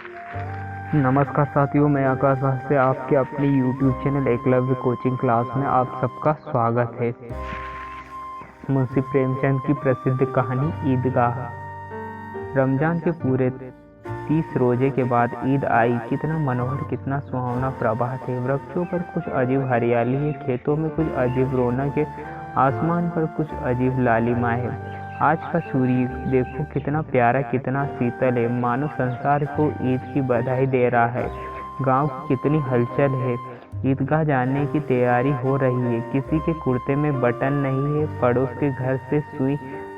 नमस्कार साथियों, मैं आकाश भास्कर आपके अपने YouTube channel Eklavya coaching class में आप सबका स्वागत है। मुंशी प्रेमचंद की प्रसिद्ध कहानी ईदगाह। रमजान के पूरे 30 रोजे के बाद ईद आई। कितना मनोहर, कितना सुहावना प्रभात है। वृक्षों पर कुछ अजीब हरियाली है, खेतों में कुछ अजीब रौनक है, आसमान पर कुछ अजीब लालिमा है। आज का सूर्य देखो कितना प्यारा, कितना शीतल है, मानो संसार को ईद की बधाई दे रहा है। गांव की कितनी हलचल है। ईदगाह जाने की तैयारी हो रही है। किसी के कुर्ते में बटन नहीं है, पड़ोस के घर से सुई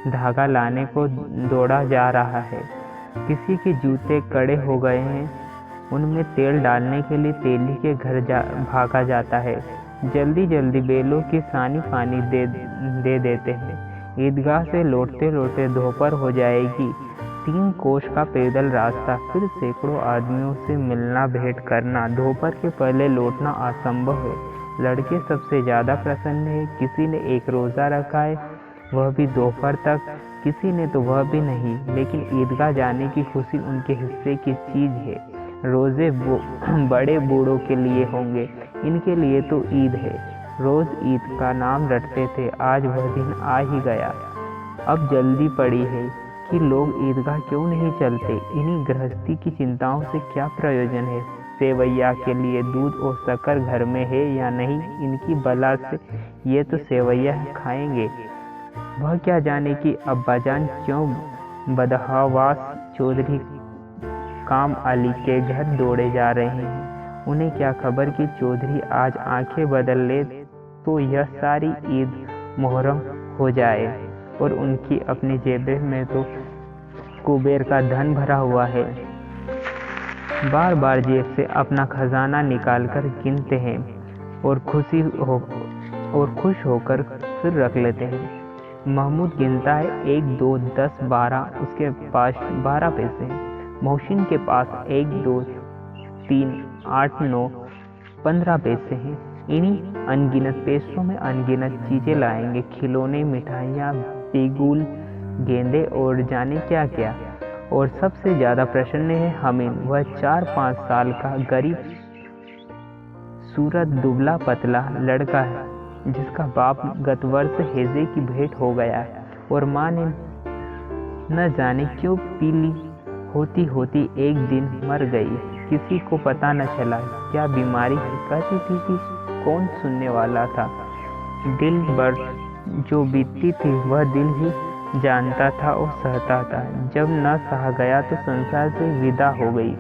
धागा लाने को दौड़ा जा रहा है। किसी के जूते कड़े हो गए हैं, उनमें तेल डालने के लिए तेली के घर भागा जाता है। जल्दी जल्दी बेलों की सानी पानी दे देते हैं। ईदगाह से लौटते लौटते दोपहर हो जाएगी। 3 कोस का पैदल रास्ता, फिर सैकड़ों आदमियों से मिलना, भेंट करना। दोपहर के पहले लौटना असंभव है। लड़के सबसे ज़्यादा प्रसन्न है। किसी ने एक रोज़ा रखा है, वह भी दोपहर तक। किसी ने तो वह भी नहीं, लेकिन ईदगाह जाने की खुशी उनके हिस्से की चीज़ है। रोज़े बड़े बूढ़ों के लिए होंगे, इनके लिए तो ईद है। रोज़ ईद का नाम रटते थे, आज वह दिन आ ही गया। अब जल्दी पड़ी है कि लोग ईदगाह क्यों नहीं चलते। इन्हीं गृहस्थी की चिंताओं से क्या प्रयोजन है। सेवैया के लिए दूध और शक्कर घर में है या नहीं, इनकी बला से ये तो सेवैया खाएंगे। वह क्या जाने कि अब्बाजान क्यों बदहवास चौधरी काम अली के घर दौड़े जा रहे हैं। उन्हें क्या खबर कि चौधरी आज आंखें बदल ले तो यह सारी ईद मुहर्रम हो जाए, और उनकी अपनी जेबें में तो कुबेर का धन भरा हुआ है। बार बार जेब से अपना खजाना निकालकर गिनते हैं और खुश होकर फिर रख लेते हैं। महमूद गिनता है 1 2 10 12, उसके पास 12 पैसे हैं। मोहसिन के पास 1 2 3 8 9 15 पैसे हैं। इन्हीं अनगिनत पैसों में अनगिनत चीज़ें लाएंगे, खिलौने, मिठाइयाँ, बिगुल, गेंदे और जाने क्या क्या। और सबसे ज़्यादा प्रसन्न है हमीद। वह 4-5 साल का गरीब सूरत दुबला पतला लड़का है, जिसका बाप गत वर्ष हैजे की भेंट हो गया है, और माँ ने न जाने क्यों पीली होती होती एक दिन मर गई। किसी को पता न चला क्या बीमारी है। कहती थी कि कौन सुनने वाला था। दिल पर जो बीतती थी वह दिल ही जानता था और सहता था। जब न सहा गया तो संसार से विदा हो गई।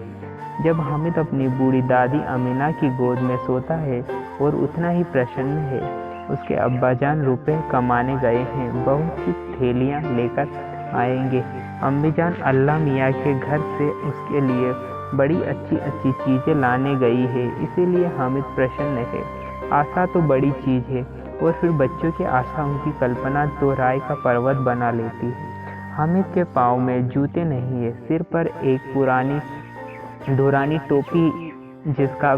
जब हामिद अपनी बूढ़ी दादी अमीना की गोद में सोता है और उतना ही प्रसन्न है। उसके अब्बाजान रुपए कमाने गए हैं, बहुत सी थैलियाँ लेकर आएंगे। अम्मीजान अल्लाह मियाँ के घर से उसके लिए बड़ी अच्छी अच्छी चीज़ें लाने गई है, इसीलिए हामिद प्रसन्न है। आशा तो बड़ी चीज़ है, और फिर बच्चों की आशा उनकी कल्पना तो राय का पर्वत बना लेती है। हामिद के पाँव में जूते नहीं है, सिर पर एक पुरानी दुरानी टोपी जिसका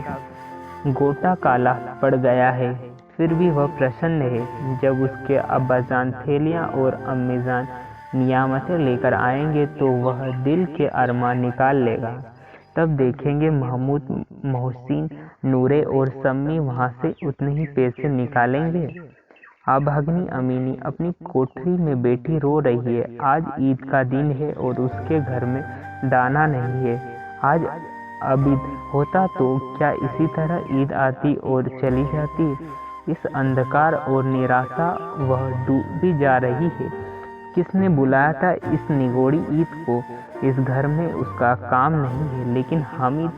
गोटा काला पड़ गया है, फिर भी वह प्रसन्न है। जब उसके अब्बाजान थैलियाँ और अम्मीजान नियामतें लेकर आएंगे तो वह दिल के अरमान निकाल लेगा। तब देखेंगे महमूद, मोहसिन, नूरे और सम्मी वहाँ से उतने ही पैसे निकालेंगे। अभागनी अमीनी अपनी कोठरी में बैठी रो रही है। आज ईद का दिन है और उसके घर में दाना नहीं है। आज अबीद होता तो क्या इसी तरह ईद आती और चली जाती। इस अंधकार और निराशा वह डूबी जा रही है। किसने बुलाया था इस निगोड़ी ईद को। इस घर में उसका काम नहीं है, लेकिन हामिद,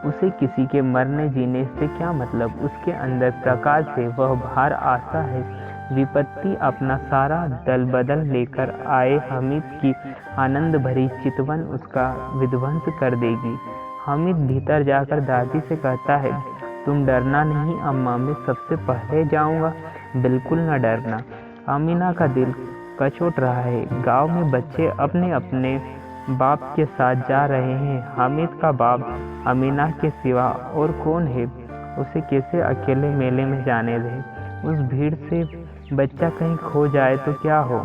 उसे किसी के मरने जीने से क्या मतलब। उसके अंदर प्रकाश है, वह बाहर आशा है। विपत्ति अपना सारा दल बदल लेकर आए हामिद की आनंद भरी चितवन उसका विध्वंस कर देगी। हामिद भीतर जाकर दादी से कहता है, तुम डरना नहीं अम्मा, मैं सबसे पहले जाऊंगा। बिल्कुल न डरना। अमीना का दिल कचोट रहा है। गांव में बच्चे अपने अपने बाप के साथ जा रहे हैं। हामिद का बाप अमीना के सिवा और कौन है। उसे कैसे अकेले मेले में जाने दे। उस भीड़ से बच्चा कहीं खो जाए तो क्या हो।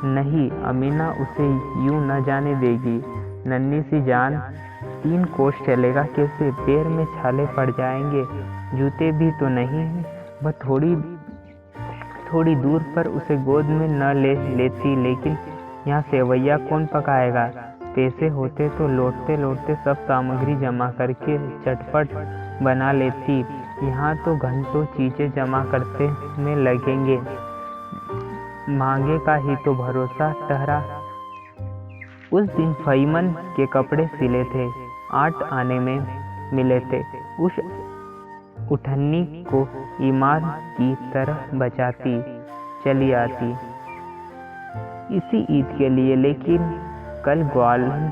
नहीं, अमीना उसे यूं न जाने देगी। नन्ही सी जान 3 कोस चलेगा कैसे? पैर में छाले पड़ जाएंगे, जूते भी तो नहीं है। वह थोड़ी दूर पर उसे गोद में न ले लेती, लेकिन यहाँ सेवैया कौन पकाएगा? पैसे होते तो लौटते लौटते सब सामग्री जमा करके चटपट बना लेती। यहाँ तो घंटों चीजें जमा करते में लगेंगे, मांगे का ही तो भरोसा ठहरा। उस दिन फईमन के कपड़े सिले थे, 8 आने में मिले थे। उस उठन्नी को ईमान की तरह बचाती चली आती इसी ईद के लिए, लेकिन कल ग्वालन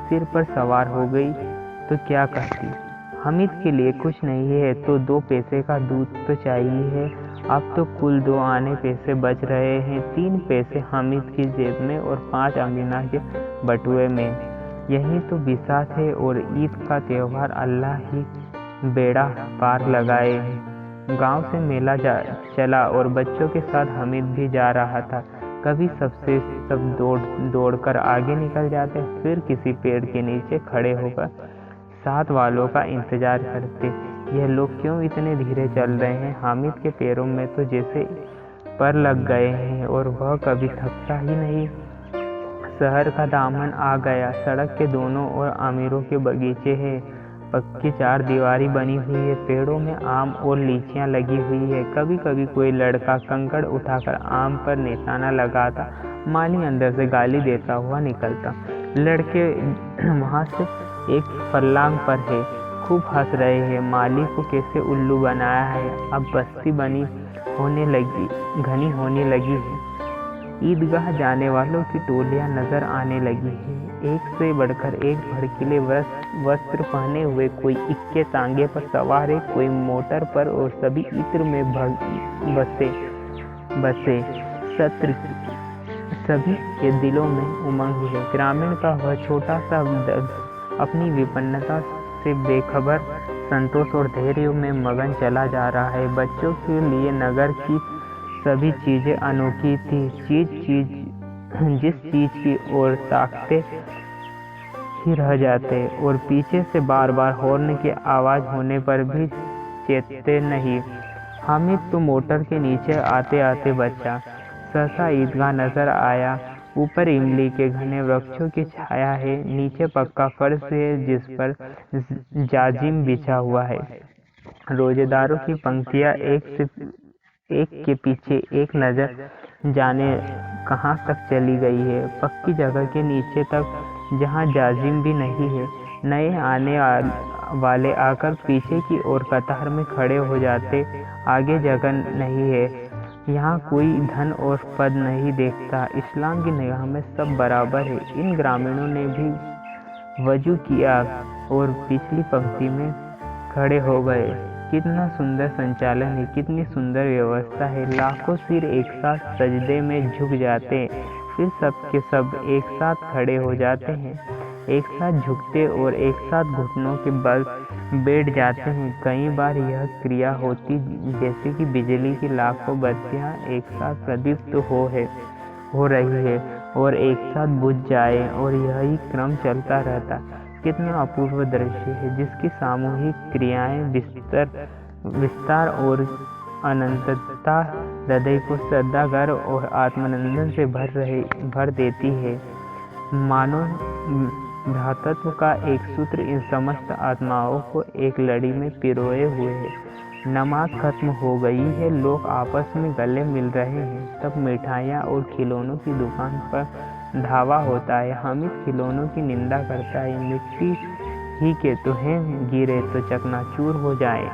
सिर पर सवार हो गई तो क्या करती? हामिद के लिए कुछ नहीं है तो 2 पैसे का दूध तो चाहिए है। अब तो कुल 2 आने पैसे बच रहे हैं, 3 पैसे हामिद की जेब में और 5 अमीना के बटुए में। यही तो बिसात है और ईद का त्योहार अल्लाह ही बेड़ा पार लगाए। गांव से मेला चला और बच्चों के साथ हामिद भी जा रहा था। कभी सब दौड़कर आगे निकल जाते, फिर किसी पेड़ के नीचे खड़े होकर साथ वालों का इंतजार करते। यह लोग क्यों इतने धीरे चल रहे हैं? हामिद के पैरों में तो जैसे पर लग गए हैं और वह कभी थकता ही नहीं। शहर का दामन आ गया। सड़क के दोनों ओर अमीरों के बगीचे हैं, पक्की 4 दीवारी बनी हुई है, पेड़ों में आम और लीचियां लगी हुई है। कभी कभी कोई लड़का कंकड़ उठाकर आम पर निशाना लगाता, माली अंदर से गाली देता हुआ निकलता। लड़के वहां से एक फर्लांग पर है, खूब हंस रहे हैं, माली को कैसे उल्लू बनाया है। अब बस्ती घनी होने लगी है। ईदगाह जाने वालों की टोलियां नजर आने लगी है, एक से बढ़कर एक भड़कीले वस्त्र पहने हुए, कोई इक्के तांगे पर सवार है, कोई मोटर पर, और सभी इत्र में बसे सत्र सभी के दिलों में उमंग है। ग्रामीण का वह छोटा सा अपनी विपन्नता से बेखबर संतोष और धैर्य में मगन चला जा रहा है। बच्चों के लिए नगर की सभी चीजें अनोखी थी। जिस चीज की ओर ताकते ही रह जाते और पीछे से बार बार हॉर्न की आवाज होने पर भी चेतते नहीं। हामिद तो मोटर के नीचे आते आते बचा। सहसा ईदगाह नजर आया। ऊपर इमली के घने वृक्षों की छाया है, नीचे पक्का फर्श है जिस पर जाजिम बिछा हुआ है। रोजेदारों की पंक्तियां एक के पीछे एक नजर जाने कहां तक चली गई है, पक्की जगह के नीचे तक जहां जाजिम भी नहीं है। नए आने वाले आकर पीछे की ओर कतार में खड़े हो जाते, आगे जगह नहीं है। यहाँ कोई धन और पद नहीं देखता, इस्लाम की निगाह में सब बराबर है। इन ग्रामीणों ने भी वजू किया और पिछली पंक्ति में खड़े हो गए। कितना सुंदर संचालन है, कितनी सुंदर व्यवस्था है। लाखों सिर एक साथ सजदे में झुक जाते, फिर सब के सब एक साथ खड़े हो जाते हैं, एक साथ झुकते और एक साथ घुटनों के बल बैठ जाते हैं। कई बार यह क्रिया होती जैसे कि बिजली की लाखों बत्तियां एक साथ प्रदीप्त हो रही है और एक साथ बुझ जाए, और यही क्रम चलता रहता। कितना अपूर्व दृश्य है जिसकी सामूहिक क्रियाएं विस्तार और अनंतता हृदय को श्रद्धा, गर्व और आत्मानंदन से भर देती है। मानो भ्रातृत्व का एक सूत्र इन समस्त आत्माओं को एक लड़ी में पिरोए हुए है। नमाज खत्म हो गई है, लोग आपस में गले मिल रहे हैं, तब मिठाइयाँ और खिलौनों की दुकान पर धावा होता है। हामिद खिलौनों की निंदा करता है, मिट्टी ही के तो हैं, गिरे तो चकनाचूर हो जाए,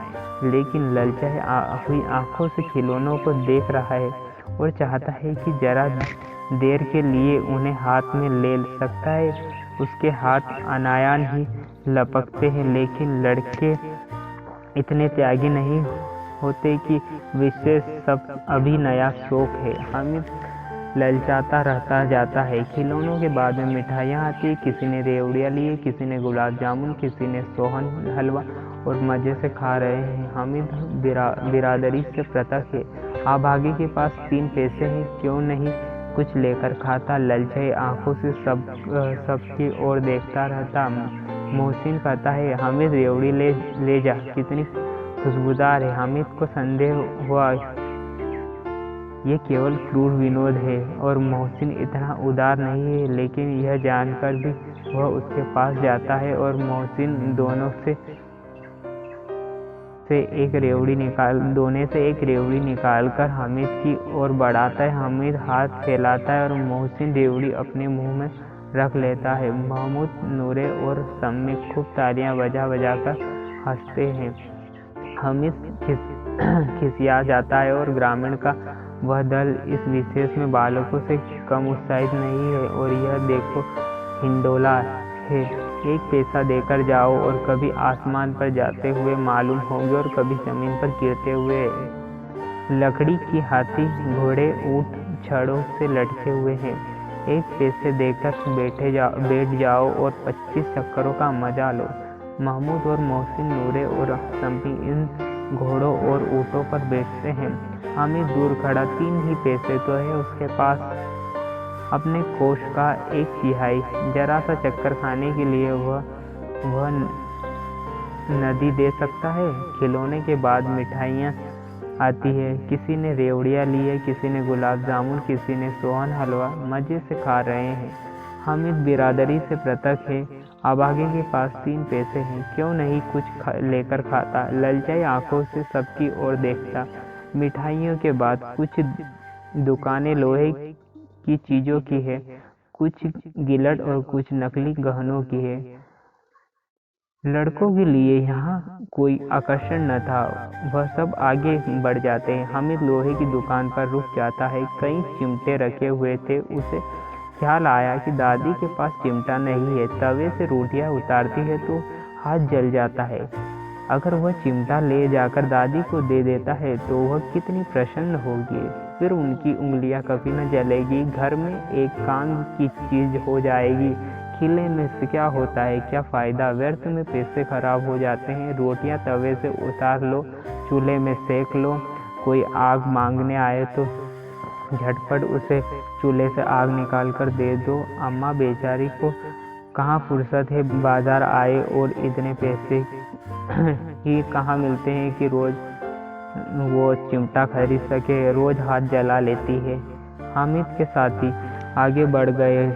लेकिन ललचाए हुई आंखों से खिलौनों को देख रहा है और चाहता है कि जरा देर के लिए उन्हें हाथ में ले सकता है। उसके हाथ अनायान ही लपकते हैं, लेकिन लड़के इतने त्यागी नहीं होते कि विशेष सब अभी नया शौक है। हामिद ललचाता रहता जाता है। खिलौनों के बाद में मिठाइयाँ आती, किसी ने रेवड़ियाँ लिए, किसी ने गुलाब जामुन, किसी ने सोहन हलवा, और मज़े से खा रहे हैं। हामिद बिरादरी से पृथक है। अभागे के पास 3 पैसे हैं, क्यों नहीं कुछ लेकर खाता। ललचाई आंखों से सबकी ओर देखता रहता। मोहसिन कहता है, हामिद रेवड़ी ले जा, कितनी खुशबूदार है। हामिद को संदेह हुआ ये केवल क्रूर विनोद है और मोहसिन इतना उदार नहीं है, लेकिन यह जानकर भी वह उसके पास जाता है और मोहसिन दोनों से एक रेवड़ी निकालकर हामिद की ओर बढ़ाता है। हामिद हाथ फैलाता है और मोहसिन रेवड़ी अपने मुंह में रख लेता है। महमूद, नूरे और सम्मी खूब तालियां बजा कर हंसते हैं। हामिद खिसिया जाता है और ग्रामीण का वह दल इस विशेष में बालकों से कम उत्साहित नहीं है। और यह देखो हिंडोला है, एक पैसा देकर जाओ और कभी आसमान पर जाते हुए मालूम होंगे और कभी जमीन पर गिरते हुए। लकड़ी की हाथी, घोड़े, ऊंट छड़ों से लटके हुए हैं। एक पैसे देकर बैठ जाओ और 25 चक्करों का मजा लो। महमूद और मोहसिन, नूरे और सम्मी इन घोड़ों और ऊँटों पर बैठते हैं। हामिद दूर खड़ा, 3 ही पैसे तो है उसके पास, अपने कोष का 1/3। जरा सा चक्कर खाने के लिए वह नदी दे सकता है। खिलौने के बाद मिठाइयाँ आती है। किसी ने रेवड़ियाँ ली है, किसी ने गुलाब जामुन, किसी ने सोहन हलवा। मज़े से खा रहे हैं। हामिद बिरादरी से पृथक है। अभागे के पास 3 पैसे हैं, क्यों नहीं कुछ लेकर खाता। ललचाई आंखों से सबकी ओर देखता। मिठाइयों के बाद कुछ दुकानें लोहे की चीज़ों की है, कुछ गिलट और कुछ नकली गहनों की है। लड़कों के लिए यहाँ कोई आकर्षण न था। वह सब आगे बढ़ जाते हैं। हामिद लोहे की दुकान पर रुक जाता है। कई चिमटे रखे हुए थे। उसे ख्याल आया कि दादी के पास चिमटा नहीं है। तवे से रोटियां उतारती है तो हाथ जल जाता है। अगर वह चिमटा ले जाकर दादी को दे देता है तो वह कितनी प्रसन्न होगी। फिर उनकी उंगलियां कभी न जलेगी। घर में एक काम की चीज़ हो जाएगी। खिले में से क्या होता है, क्या फ़ायदा। व्यर्थ में पैसे खराब हो जाते हैं। रोटियां तवे से उतार लो, चूल्हे में सेक लो। कोई आग मांगने आए तो झटपट उसे चूल्हे से आग निकाल कर दे दो। अम्मा बेचारी को कहाँ फुर्सत है, बाजार आए और इतने पैसे ही कहाँ मिलते हैं कि रोज़ वो चिमटा खरीद सके। रोज़ हाथ जला लेती है। हामिद के साथी आगे बढ़ गए।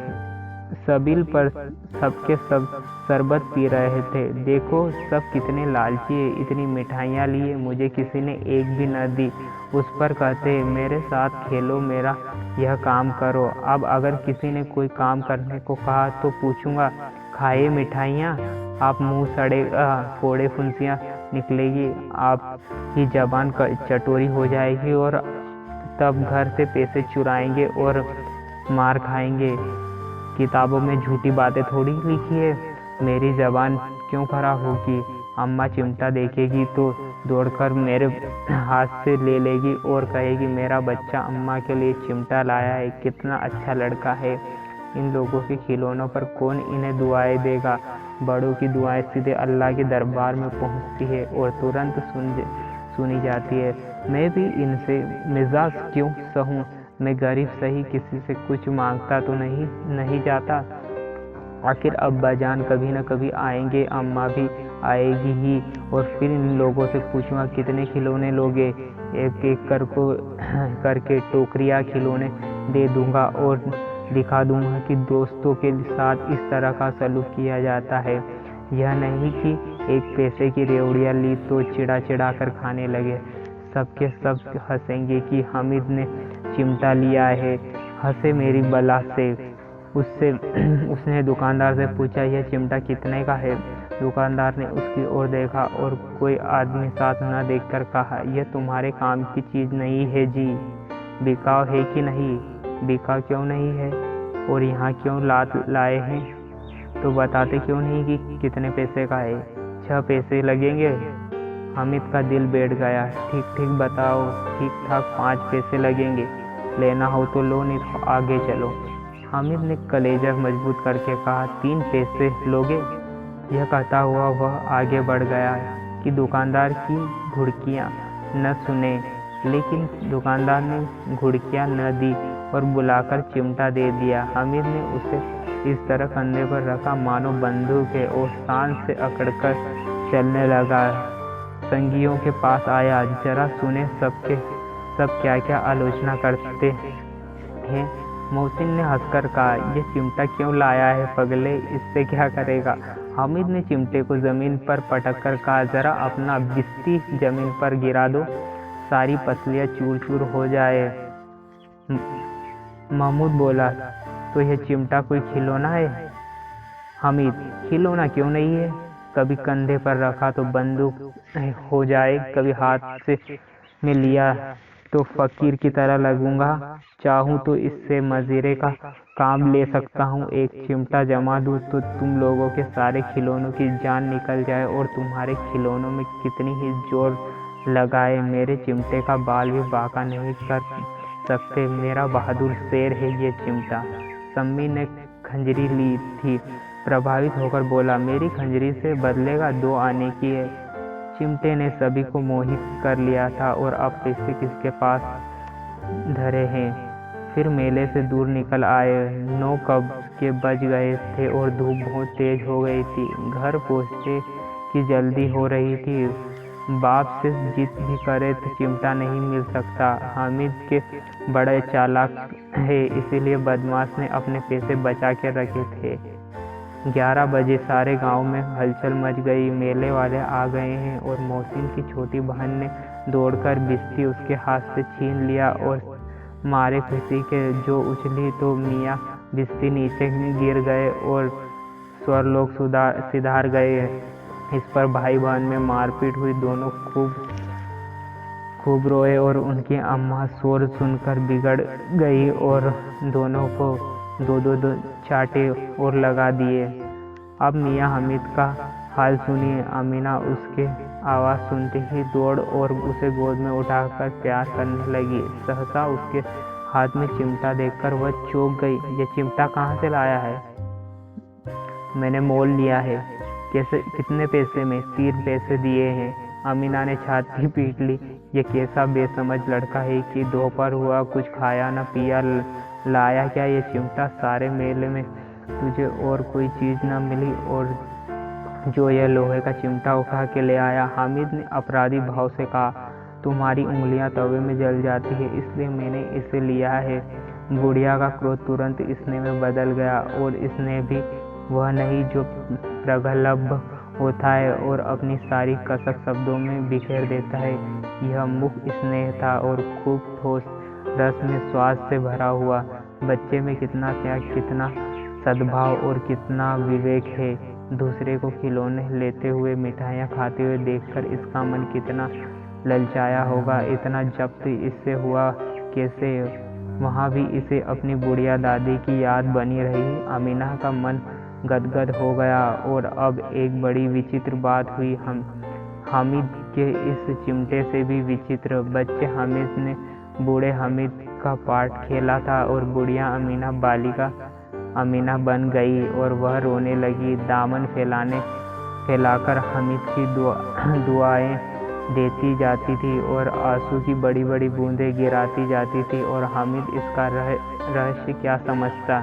सबील पर सबके सब शरबत पी रहे थे। देखो सब कितने लालची है, इतनी मिठाइयाँ लिए, मुझे किसी ने एक भी न दी। उस पर कहते, मेरे साथ खेलो, मेरा यह काम करो। अब अगर किसी ने कोई काम करने को कहा तो पूछूंगा, खाए मिठाइयाँ। आप मुंह सड़ेगा, फोड़े फुंसियाँ निकलेगी, आपकी जबान चटोरी हो जाएगी और तब घर से पैसे चुराएंगे और मार खाएंगे। किताबों में झूठी बातें थोड़ी लिखी है। मेरी जबान क्यों खराब होगी। अम्मा चिमटा देखेगी तो दौड़कर मेरे हाथ से ले लेगी और कहेगी, मेरा बच्चा अम्मा के लिए चिमटा लाया है, कितना अच्छा लड़का है। इन लोगों के खिलौनों पर कौन इन्हें दुआएं देगा। बड़ों की दुआएं सीधे अल्लाह के दरबार में पहुंचती है और तुरंत सुनी जाती है। मैं भी इनसे मिजाज क्यों सहूं। मैं गरीब सही, किसी से कुछ मांगता तो नहीं जाता। आखिर अब्बा जान कभी न कभी आएंगे, अम्मा भी आएगी ही, और फिर इन लोगों से पूछूंगा कितने खिलौने लोगे। एक एक करके टोकरियाँ खिलौने दे दूंगा और दिखा दूंगा कि दोस्तों के साथ इस तरह का सलूक किया जाता है। यह नहीं कि एक पैसे की रेवड़ियाँ ली तो चिड़ा कर खाने लगे। सबके सब हंसेंगे कि हामिद ने चिमटा लिया है। हंसे मेरी बला से। उसने दुकानदार से पूछा, यह चिमटा कितने का है। दुकानदार ने उसकी ओर देखा और कोई आदमी साथ न देखकर कहा, यह तुम्हारे काम की चीज़ नहीं है जी। बिकाऊ है कि नहीं। बिकाऊ क्यों नहीं है और यहाँ क्यों लाए हैं। तो बताते क्यों नहीं कि कितने पैसे का है। 6 पैसे लगेंगे। हामिद का दिल बैठ गया। ठीक बताओ। ठीक ठाक 5 पैसे लगेंगे। लेना हो तो लो, नहीं तो आगे चलो। हामिद ने कलेजा मजबूत करके कहा, 3 पैसे लोगे। यह कहता हुआ वह आगे बढ़ गया कि दुकानदार की घुड़कियाँ न सुने। लेकिन दुकानदार ने घुड़कियाँ न दी और बुलाकर चिमटा दे दिया। हामिद ने उसे इस तरह कंधे पर रखा मानो बंदूक है और शान से अकड़कर चलने लगा। संगियों के पास आया, जरा सुने सबके सब क्या क्या आलोचना करते हैं। मोहसिन ने हंसकर कहा, ये चिमटा क्यों लाया है पगले, इससे क्या करेगा। हामिद ने चिमटे को जमीन पर पटक कर कहा, जरा अपना बिस्ती जमीन पर गिरा दो, सारी पसलियां चूर चूर हो जाए। महमूद बोला, तो यह चिमटा कोई खिलौना है। हामिद, खिलौना क्यों नहीं है, कभी कंधे पर रखा तो बंदूक हो जाए, कभी हाथ से में लिया तो फकीर की तरह लगूंगा, चाहूं तो इससे मजीरे का काम ले सकता हूं। एक चिमटा जमा दूं तो तुम लोगों के सारे खिलौनों की जान निकल जाए और तुम्हारे खिलौनों में कितनी ही जोर लगाए, मेरे चिमटे का बाल भी बांका नहीं कर सकते। मेरा बहादुर शेर है ये चिमटा। सम्मी ने खंजरी ली थी, प्रभावित होकर बोला, मेरी खंजरी से बदलेगा 2 आने की है। चिमटे ने सभी को मोहित कर लिया था और अब पैसे किसके पास धरे हैं। फिर मेले से दूर निकल आए। 9 कब के बज गए थे और धूप बहुत तेज हो गई थी। घर पहुंचने की जल्दी हो रही थी। बाप से जिद भी करे तो चिमटा नहीं मिल सकता। हामिद के बड़े चालाक है, इसीलिए बदमाश ने अपने पैसे बचा के रखे थे। 11 बजे सारे गांव में हलचल मच गई। मेले वाले आ गए हैं और मोहसिन की छोटी बहन ने दौड़कर बिस्ती उसके हाथ से छीन लिया और मारे खुशी के जो उछली तो मियाँ बिस्ती नीचे गिर गए और स्वरलोक सिधार गए। इस पर भाई बहन में मारपीट हुई। दोनों खूब रोए और उनकी अम्मा शोर सुनकर बिगड़ गई और दोनों को दो चाटे और लगा दिए। अब मियाँ हामिद का हाल सुनिए। अमीना उसके आवाज़ सुनते ही दौड़ और उसे गोद में उठाकर प्यार करने लगी। सहसा उसके हाथ में चिमटा देखकर वह चौंक गई। ये चिमटा कहाँ से लाया है। मैंने मोल लिया है। कैसे, कितने पैसे में। 3 पैसे दिए हैं। अमीना ने छाती पीट ली। ये कैसा बेसमझ लड़का है कि दोपहर हुआ, कुछ खाया न पिया, लाया क्या ये चिमटा। सारे मेले में तुझे और कोई चीज़ न मिली और जो यह लोहे का चिमटा उठा के ले आया। हामिद ने अपराधी भाव से कहा, तुम्हारी उंगलियां तवे में जल जाती है इसलिए मैंने इसे लिया है। बुढ़िया का क्रोध तुरंत स्नेह में बदल गया और स्नेह भी वह नहीं जो प्रगल्भ होता है और अपनी सारी कसक शब्दों में बिखेर देता है। यह मुख स्नेह था और खूब ठोस रस में स्वाद से भरा हुआ। बच्चे में कितना त्याग, कितना सद्भाव और कितना विवेक है। दूसरे को खिलौने लेते हुए, मिठाइयाँ खाते हुए देखकर इसका मन कितना ललचाया होगा। इतना जब्त इससे हुआ कैसे। वहाँ भी इसे अपनी बुढ़िया दादी की याद बनी रही। अमीना का मन गदगद हो गया। और अब एक बड़ी विचित्र बात हुई। हामिद के इस चिमटे से भी विचित्र। बच्चे हामिद ने बूढ़े हामिद का पार्ट खेला था और बुढ़िया अमीना बालिका अमीना बन गई और वह रोने लगी। दामन फैलाकर हामिद की दुआएं देती जाती थी और आंसू की बड़ी बड़ी बूंदें गिराती जाती थी। और हामिद इसका रहस्य क्या समझता।